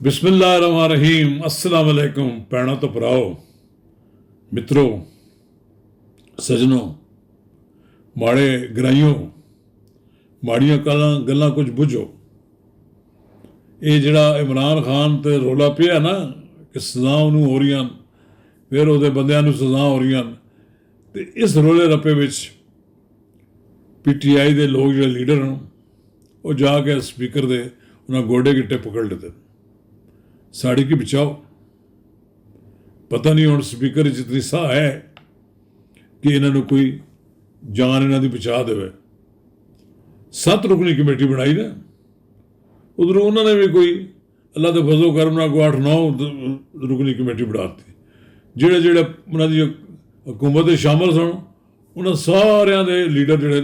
बिस्मिल्लाहिर्रहमानिर्रहीम। अस्सलाम वालेकुम भैनों तो भराओ, मित्रों, सजनों, माड़े ग्राइयों, माड़ियां गल्लां कुछ बुझो। ये जिहड़ा इमरान खान ते रौला पिया ना कि सज़ा उन्होंने हो रही, फिर वो बंदियां नूं सज़ा हो रही, तो इस रौले रप्पे विच PTI के लोग जो लीडर हैं वो जाके स्पीकर दे उन्हें गोडे गिट्टे पकड़ लेते, साड़ी की बचाओ। पता नहीं हुण स्पीकर इतनी साह है कि इन्होंने कोई जान इन्हों की बचा दे। 7 रुकनी कमेटी बनाई ना, उधरों उन्होंने भी कोई अल्लाह के फजलो करम नाल 8-9 रुकनी कमेटी बनाती। जिहड़े जिहड़े उन्होंने हुकूमत शामिल सन उन्होंने सारिया के लीडर जिहड़े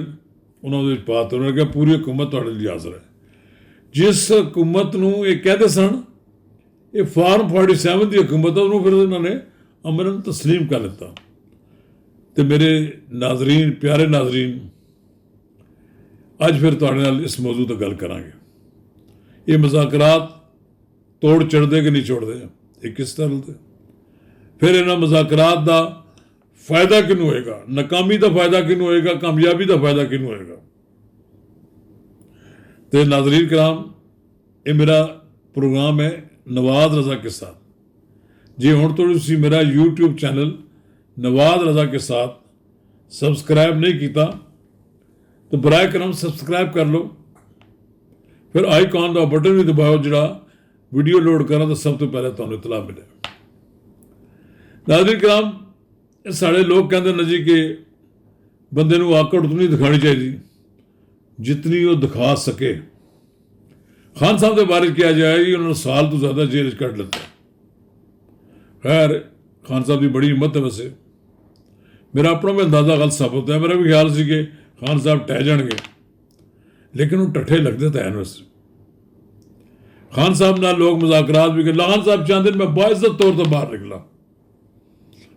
उन्होंने पाते। उन्होंने कहा पूरी हुकूमत तुहाडे लई हाज़र है। जिस हुकूमत नूं ये कहते सन ये फार्म 47 की हुकूमत है, उन्होंने फिर उन्होंने अमरन तस्लीम कर लिता। तो मेरे नाजरीन, प्यारे नाजरीन, अज फिर तुहाडे नाल इस मौजू पर गल करांगे। ये मुज़ाकरात तोड़ चढ़ते कि नहीं छोड़ते, ये किस तरह से, फिर इन्होंने मुज़ाकरात का फायदा किनू होएगा, नाकामी का फायदा किनू होएगा, कामयाबी का फायदा किनू होएगा। तो नाजरीन कराम, ये मेरा प्रोग्राम है नवाज रज़ा के साथ। जे हुण तो तुसीं मेरा YouTube चैनल नवाज रज़ा के साथ सबसक्राइब नहीं किया तो बराए करम सबसक्राइब कर लो, फिर आईकॉन का बटन भी दबाओ जिहड़ा वीडियो लोड करा तो सब तो पहले तुहानूं इतला मिले। नाज़रीन कराम, साढ़े लोग कहते हैं जी कि बंदे नूं आकड़ तो नहीं दिखानी चाहिए जितनी वो दिखा सके। खान साहब के बारे किया जाए कि उन्होंने साल तो ज़्यादा जेल कट लेता। खैर खान साहब की बड़ी हिम्मत है। वैसे मेरा अपना भी अंदाज़ा गलत साबित है। मेरा भी ख्याल से कि खान साहब टह जाएंगे, लेकिन वो टट्ठे लगते तो हैं। वैसे खान साहब नाल लोग मुज़ाकरात भी कर, खान साहब चाहते मैं बाइज्जत तौर पर बाहर निकला,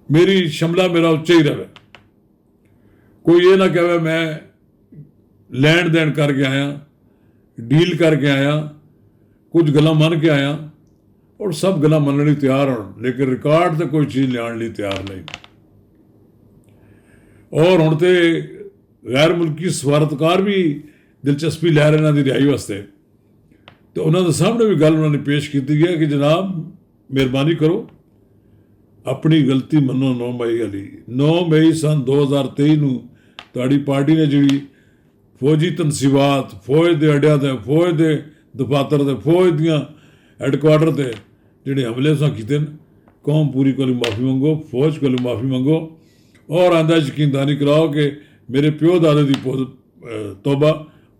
मेरी शमला मेरा उच्चा ही रहे, कोई ये ना कहे मैं लैन देन करके आया, डील करके आया, कुछ गल्लां मन के आया, और सब गल्लां मनने लई तैयार हो, लेकिन रिकॉर्ड तो कोई चीज़ लियाण लई तैयार नहीं। और हुण ते गैर मुल्की सफारतकार भी दिलचस्पी लै रहे इन्हां दी रिहाई वास्ते। तो उन्होंने सामने भी गल उन्होंने पेश की है कि जनाब मेहरबानी करो अपनी गलती मनो। 9 मई वाली 9 मई सन 2023 नूं तुहाडी पार्टी ने जिहड़ी फौजी तनसीबात, फौज के अड्डिया से, फौज के दफातर से, फौज दियाँ हैडकुआटर से जिहड़े हमले तुसां कीते न, कौम पूरी को माफ़ी मंगो, फौज को माफ़ी मंगो, और आइंदा यकीनदानी कराओ कि मेरे प्यो दादे की तौबा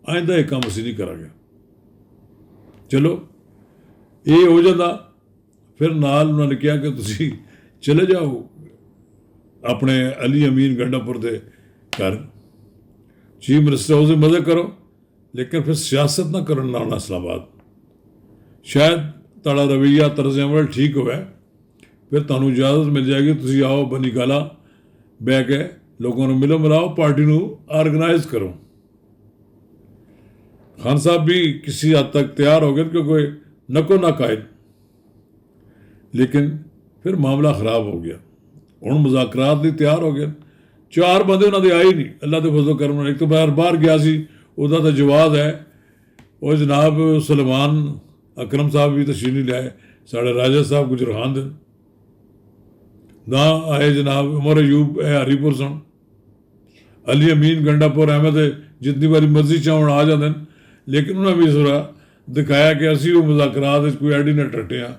आइंदा एक काम असीं नहीं करांगे। चलो ये हो जाता। फिर नाल उन्होंने कहा कि तुसीं चले जाओ अपने अली अमीन गंडापुर के घर, चीफ मिनिस्टर हाउस में मजे करो, लेकिन फिर सियासत ना करो ना इस्लामाबाद। शायद ताड़ा रवैया तर्ज अमल ठीक होवे, फिर तुहानूं इजाजत मिल जाएगी, तुसीं आओ बनी गाला बह के लोगों को मिलो मिलाओ, पार्टी नूं ऑर्गेनाइज करो। खान साहब भी किसी हद तक तैयार हो गए क्योंकि नको ना कायद, लेकिन फिर मामला खराब हो गया। हुण मुज़ाकरात लई तैयार हो गए, 4 बंदे उन्होंने आए नहीं, अल्लाह के फजलो करम। एक तो बाहर गया सी, उसका तो जवाब है वो जनाब सलमान अकरम साहब भी तशरीफ नहीं लाए, साढ़े राजा साहब गुजर खान दिन ना आए, जनाब उमर अयूब हरीपुर सन, अली अमीन गंडापुर अहमद जितनी बारी मर्जी चाहन आ जाते हैं, लेकिन उन्होंने भी सुरा दिखाया कि असी वो मुज़ाकरात कोई एडी ना टट्टे हाँ।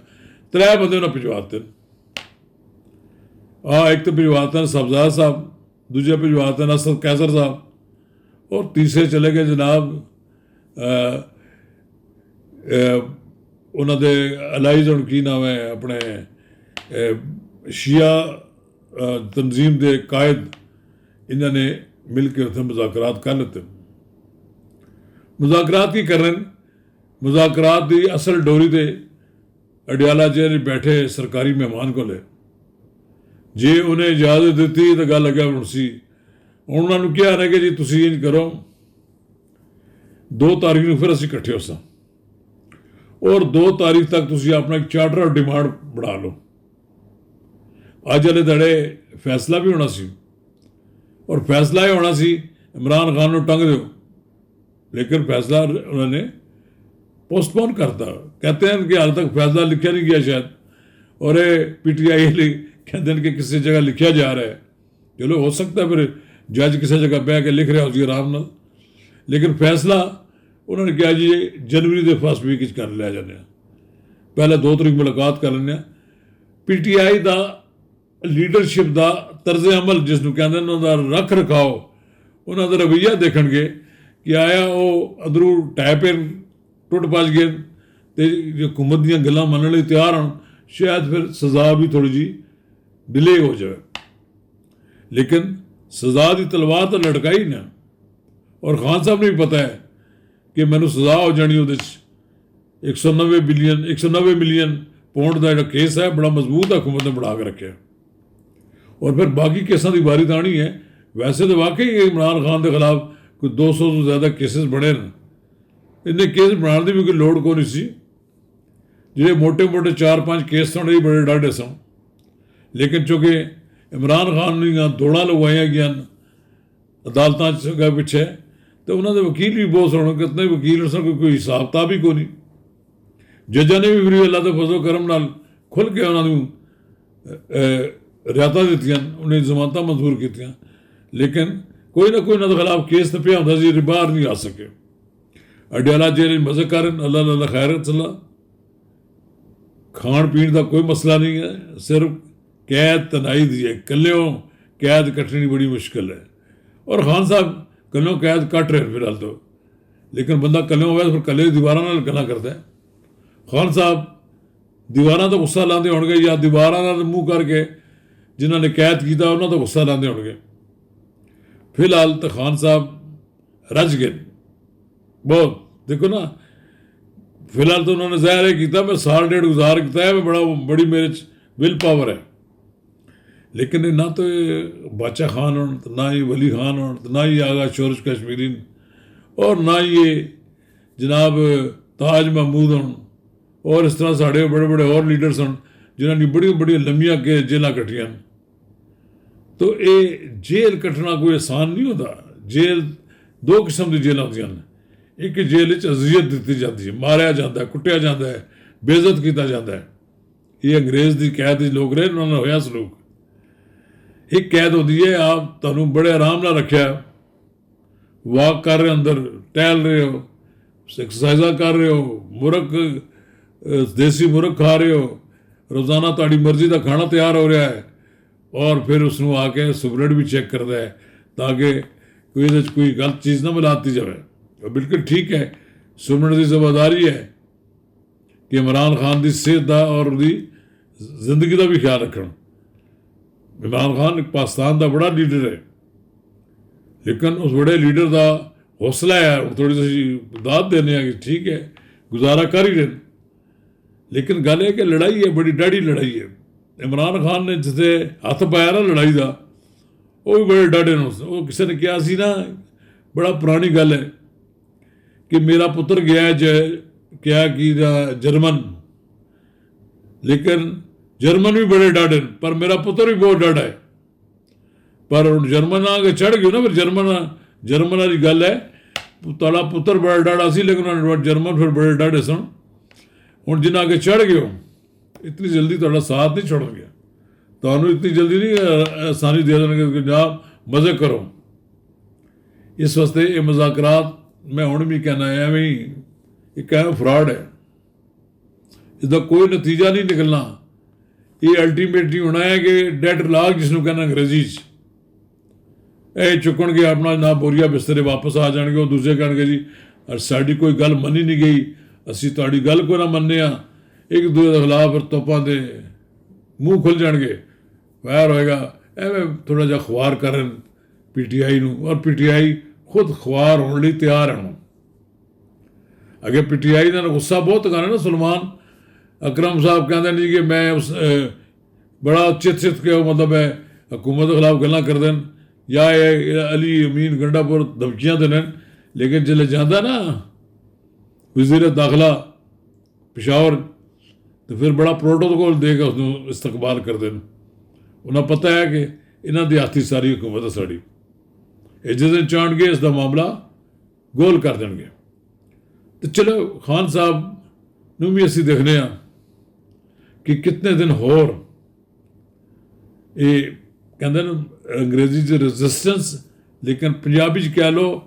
3 बंदे उन्हें भिजवाते एक तो भिजवाते हैं सब्ज़ार साहब, दूजे भिजवाते हैं असद कैसर साहब, और तीसरे चले गए जनाब उन्होंने अलाइज हुण की नाम है अपने शिया तंजीम के कायद, इन्होंने मिल के उत्थे मुज़ाकरात कर लेते। मुज़ाकरात की करन, मुज़ाकरात की असल डोरी ते अडियाला जेल बैठे सरकारी मेहमान को ले, जे उन्हें इजाजत दी तो गल अगे मुड़सी। उन्होंने क्या है कि जी तुसीं इंज करो, 2 तारीख को फिर असीं इकट्ठे हो सा। ਔਰ 2 ਤਾਰੀਖ ਤੱਕ ਤੁਸੀਂ ਆਪਣਾ ਇੱਕ ਚਾਰਟਰ ਆਫ ਡਿਮਾਂਡ ਬਣਾ ਲਓ। ਅੱਜ ਵਾਲੇ ਦਿਹਾੜੇ ਫੈਸਲਾ ਵੀ ਹੋਣਾ ਸੀ, ਔਰ ਫੈਸਲਾ ਇਹ ਹੋਣਾ ਸੀ ਇਮਰਾਨ ਖਾਨ ਨੂੰ ਟੰਗ ਦਿਓ, लेकिन फैसला उन्होंने पोस्टपोन करता। कहते हैं कि हाल तक फैसला लिखा नहीं गया शायद, और ये PTI कहते हैं कि किसी जगह लिखा जा रहा है। चलो हो सकता है फिर जज किसी जगह बह के लिख रहा हो आराम नाल, लेकिन फैसला उन्होंने कहा जी जनवरी के फर्स्ट वीक कर लिया जाने, पहले 2 तरीक मुलाकात कर लें। PTI का लीडरशिप का तर्ज अमल जिसनों कहते हैं उन्होंने रख रखाओ, उन्होंने रवैया देखणगे कि आया वो अदरू टैपे टुट पज गए तो हुकूमत दी गल्लां मनण लई तैयार होण, शायद फिर सज़ा भी थोड़ी जी डिले हो जाए। लेकिन सज़ा की तलवार तो लटकाई ना, और खान साहब ने भी पता है कि मैनू सज़ा हो जानी। वो 190 मिलियन पाउंड का जो केस है बड़ा मजबूत है, हुकूमत ने बढ़ा के रखे, और फिर बाकी केसां की बारी तो आनी है। वैसे तो वाकई इमरान खान के खिलाफ कोई 200 तो ज़्यादा केसेस बने न, इन्हें केस बनाने की भी कोई लोड़ को नहीं सी। जो मोटे मोटे 4-5 केस सन ये बड़े डाढ़े सन, लेकिन चूँकि इमरान खान ने दौड़ा लगवाई गई अदालत पिछे, तो उन्होंने वकील भी बहुत सन, कितने वकील सन कोई हिसाब किताब ही को नहीं। जजा ने भी फिर अल्लाह के फजलो करम नाल खुल के उन्होंने रियायतां दित्तियां, उन्हें जमानतां मंजूर कीतियां, लेकिन कोई ना कोई उन्होंने खिलाफ केस तो पिया होंदा सी, बाहर नहीं आ सके। अडियाला जेल मजे कर अल्लाह खैर चला, खाण पीण का कोई मसला नहीं है, सिर्फ कैद तनाई दी है। कल्यों कैद कट्टनी बड़ी मुश्किल है, और खान साहब कल्यों कैद कट रहे फिलहाल तो, लेकिन बंदा कल्यों होवे फिर कल्ले दीवारां नाल गल्लां करदा है। खान साहब दीवारां तो गुस्सा लाते होणगे, या दीवारां नाल मूँह करके जिन्होंने कैद किया उन्होंने तो गुस्सा लाते होणगे। फिलहाल तो खान साहब रज गए बहुत, देखो ना, फिलहाल तो उन्होंने ज़ाहिर है किया मैं 1.5 साल गुजार किया है, मैं बड़ी मेरे विल पावर है। लेकिन ना तो बादशाह खान हो, तो ना ही वली खान हो, तो ना ही आगा शोरश कश्मीरी, और ना ये जनाब ताज महमूद हो, और इस तरह साढ़े बड़े बड़े और लीडर सन जिन्होंने बड़ी बड़ी लंबियां के जेल कट्टियां। तो ये जेल कट्टना कोई आसान नहीं होता। जेल 2 किस्म की जेल होंदियां ने, एक जेल अजियत दी जाती है, मारिया जाता है, कुटिया जाता है, बेइज्जत किया जाता है। ये अंग्रेज़ की कैद लोग रहे, उन्होंने होया सलूक। एक कैद होती है आप तुहानू बड़े आराम नाल रखा, वॉक कर रहे हो, अंदर टहल रहे हो, एक्सरसाइजा कर रहे हो, मुरग देसी मुरग खा रहे हो, रोज़ाना तुहाडी मर्जी का खाना तैयार हो रहा है, और फिर उसनों आके सुबरेट भी चेक करता है ताकि कोई गलत चीज़ ना मिलाती जाए। और बिल्कुल ठीक है, सुबरेट की जिम्मेदारी है कि इमरान खान की सेहत का और उसकी जिंदगी का भी ख्याल रखना। इमरान खान पाकिस्तान का बड़ा लीडर है, लेकिन उस बड़े लीडर का हौसला है, थोड़ी सी दाद देने कि ठीक है गुजारा कर ही रहे, लेकिन गल है कि लड़ाई है, बड़ी डाढ़ी लड़ाई है। इमरान खान ने जिसे हथ पाया ना लड़ाई का, वो भी बड़े डाढ़े ने। वो किसी ने कहा सी ना, बड़ा पुरानी गल है कि मेरा पुत्र गया है क्या कि जर्मन, लेकिन जर्मन भी बड़े डाढ़े, पर मेरा पुत्र भी बहुत डाढ़ा है। पर जर्मन आगे चढ़ गए ना, फिर जर्मन वाली गल है, तुहाडा पुत्र बड़ा डाढ़ा सी, लेकिन जर्मन फिर बड़े डाढ़े सन। हुण जिन्ना अगे चढ़ गए हो, इतनी जल्दी तुहाडा साथ नहीं छोड़नगे, तुहानू इतनी जल्दी नहीं आसानी दे देंगे कि जनाब मजे करो। इस वास्ते ये मजाकरात मैं हुण भी कहना है एवं ही एक फ्रॉड है, इसका कोई नतीजा नहीं निकलना। ये अल्टीमेटली होना है कि डेड लाग जिसनों कहना अंग्रेजी चुकन के अपना ना बोरिया बिस्तरे वापस आ जाएंगे, और दूसरे कह जी साड़ी कोई गल मनी नहीं गई, असी तुहाडी गल को ना मन्ने, एक दूसरे के खिलाफ फिर तोपां दे मूँह खुल जाएंगे, वैर होएगा। एवं थोड़ा जा खुआर करन PTI नूं, और PTI खुद खुआर होने लिए तैयार है। अगे PTI ने गुस्सा बहुत करना ना, सलमान अकरम साहब कहते नहीं कि मैं उस बड़ा चित के मतलब है हुकूमत के खिलाफ गल्लां कर देन, या अली अमीन गंडापुर धमकियां देन, लेकिन जिसले जाता ना वज़ीर दाखिला ਪਿਸ਼ਾਵਰ ਤੇ ਫਿਰ ਬੜਾ ਪ੍ਰੋਟੋਕੋਲ ਦੇ ਕੇ ਉਸਨੂੰ ਇਸਤਕਬਾਲ ਕਰਦੇ ਨੇ। ਉਹਨਾਂ ਪਤਾ ਹੈ ਕਿ ਇਹਨਾਂ ਦੀ ਹੱਥ 'ਚ ਸਾਰੀ ਹੁਕੂਮਤ ਹੈ ਸਾਡੀ, ਇਹ ਜਿਸ ਦਿਨ ਚਾਹਣਗੇ ਇਸ ਦਾ ਮਾਮਲਾ ਗੋਲ ਕਰ ਦੇਣਗੇ। ਤੇ ਚਲੋ ਖਾਨ ਸਾਹਿਬ ਨੂੰ ਵੀ ਅਸੀਂ ਦੇਖਦੇ ਹਾਂ ਕਿ ਕਿਤਨੇ ਦਿਨ ਹੋਰ ਇਹ ਕਹਿੰਦੇ ਨੇ ਅੰਗਰੇਜ਼ੀ 'ਚ ਰੈਜ਼ਿਸਟੈਂਸ, ਲੇਕਿਨ ਪੰਜਾਬੀ 'ਚ ਕਹਿ ਲਓ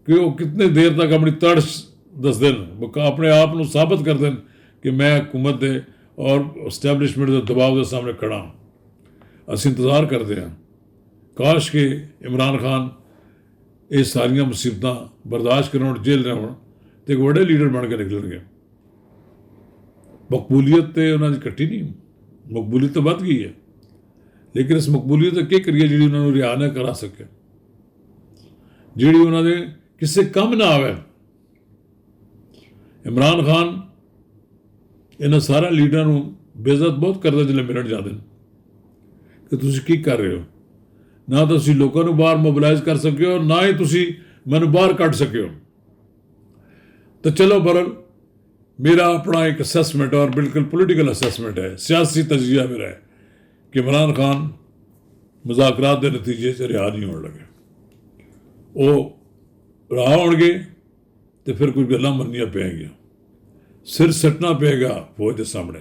ਕਿ ਉਹ ਕਿਤਨੇ ਦੇਰ ਤੱਕ ਆਪਣੀ ਤੜਸ਼ ਦੱਸਦੇ ਨੇ, ਆਪਣੇ ਆਪ ਨੂੰ ਸਾਬਤ ਕਰਦੇ ਨੇ ਕਿ ਮੈਂ ਹਕੂਮਤ ਦੇ ਔਰ ਇਸਟੈਬਲਿਸ਼ਮੈਂਟ ਦੇ ਦਬਾਅ ਦੇ ਸਾਹਮਣੇ ਖੜਾ ਹਾਂ। ਅਸੀਂ ਇੰਤਜ਼ਾਰ ਕਰਦੇ ਹਾਂ ਕਾਸ਼ ਕਿ ਇਮਰਾਨ ਖਾਨ ਇਹ ਸਾਰੀਆਂ ਮੁਸੀਬਤਾਂ ਬਰਦਾਸ਼ਤ ਕਰਨ, ਜੇਲ੍ਹ ਰਹਿਣ ਤੇ ਇੱਕ ਵੱਡੇ ਲੀਡਰ ਬਣ ਕੇ ਨਿਕਲਣਗੇ। ਮਕਬੂਲੀਅਤ ਤੇ ਉਹਨਾਂ ਦੀ ਘਟੀ ਨਹੀਂ, ਮਕਬੂਲੀਅਤ ਤਾਂ ਵੱਧ ਗਈ ਹੈ, ਲੇਕਿਨ ਇਸ ਮਕਬੂਲੀਅਤ ਦਾ ਕੀ ਕਰੀਏ ਜਿਹੜੀ ਉਹਨਾਂ ਨੂੰ ਰਿਹਾਅ ਨਾ ਕਰਾ ਸਕੇ, ਜਿਹੜੀ ਉਹਨਾਂ ਦੇ ਕਿਸੇ ਕੰਮ ਨਾ ਆਵੇ। ਇਮਰਾਨ ਖਾਨ ਇਹਨਾਂ ਸਾਰਿਆਂ ਲੀਡਰਾਂ ਨੂੰ ਬੇਇੱਜ਼ਤ ਬਹੁਤ ਕਰਦਾ ਜਦੋਂ ਮਿਲਣ ਜਾਂਦੇ ਨੇ ਕਿ ਤੁਸੀਂ ਕੀ ਕਰ ਰਹੇ ਹੋ, ਨਾ ਤਾਂ ਤੁਸੀਂ ਲੋਕਾਂ ਨੂੰ ਬਾਹਰ ਮੋਬਿਲਾਈਜ਼ ਕਰ ਸਕੇ ਹੋ, ਨਾ ਹੀ ਤੁਸੀਂ ਮੈਨੂੰ ਬਾਹਰ ਕੱਢ ਸਕੇ ਹੋ। ਤਾਂ ਚਲੋ ਬਰਲ ਮੇਰਾ ਆਪਣਾ ਇੱਕ ਅਸੈਸਮੈਂਟ ਔਰ ਬਿਲਕੁਲ ਪੋਲੀਟੀਕਲ ਅਸੈਸਮੈਂਟ ਹੈ, ਸਿਆਸੀ ਤਜਜ਼ੀਆ ਮੇਰਾ ਹੈ ਕਿ ਇਮਰਾਨ ਖਾਨ ਮੁਜ਼ਾਕਰਾਤ ਦੇ ਨਤੀਜੇ 'ਚ ਰਿਹਾ ਨਹੀਂ ਹੋਣ ਲੱਗੇ। ਉਹ ਰਿਹਾ ਹੋਣਗੇ ਤੇ ਫਿਰ ਕੁਝ ਗੱਲਾਂ ਮੰਨਣੀਆਂ ਪੈਣਗੀਆਂ, ਸਿਰ ਸੱਟਣਾ ਪਏਗਾ ਫੌਜ ਦੇ ਸਾਹਮਣੇ।